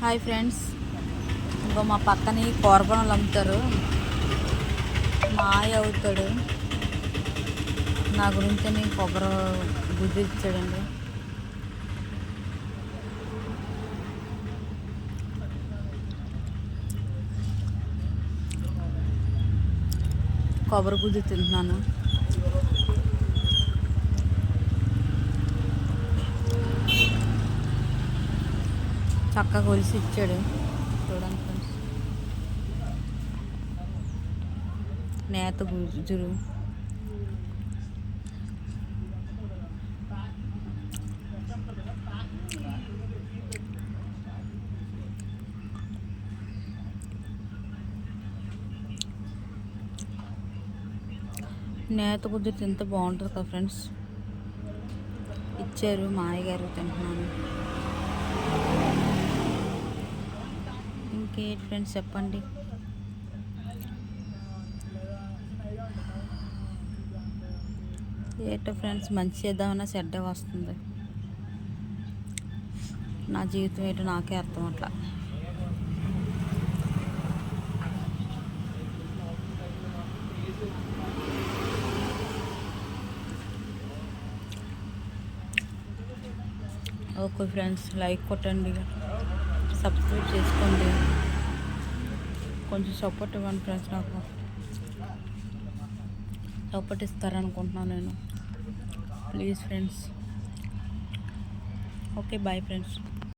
Hi friends, ఇంకో మా పక్కని కూరబొనలు అమ్ముతారు. మాయ అవుతాడు నా గురించి అని కొబ్బరి గుడ్డు ఇచ్చాడండి. కొబ్బరి గుడ్డు తింటున్నాను. చక్కగా కొలిసి ఇచ్చాడు. చూడండి ఫ్రెండ్స్, నేత గుజ్జురు. నేత గుజ్జు తింటే బాగుంటుంది కదా ఫ్రెండ్స్. ఇచ్చారు మా అయ్యగారు, తింటున్నాను. ఇంకేంటి ఫ్రెండ్స్ చెప్పండి. ఏంటో ఫ్రెండ్స్, మంచి చేద్దామన్నా చెడ్డ వస్తుంది. నా జీవితం ఏంటో నాకే అర్థం అట్లా. ఓకే ఫ్రెండ్స్, లైక్ కొట్టండి, సబ్స్క్రైబ్ చేసుకోండి, కొంచెం సపోర్ట్ ఇవ్వండి ఫ్రెండ్స్. నాకు సపోర్ట్ ఇస్తారనుకుంటున్నాను నేను. Please friends. Okay, bye friends.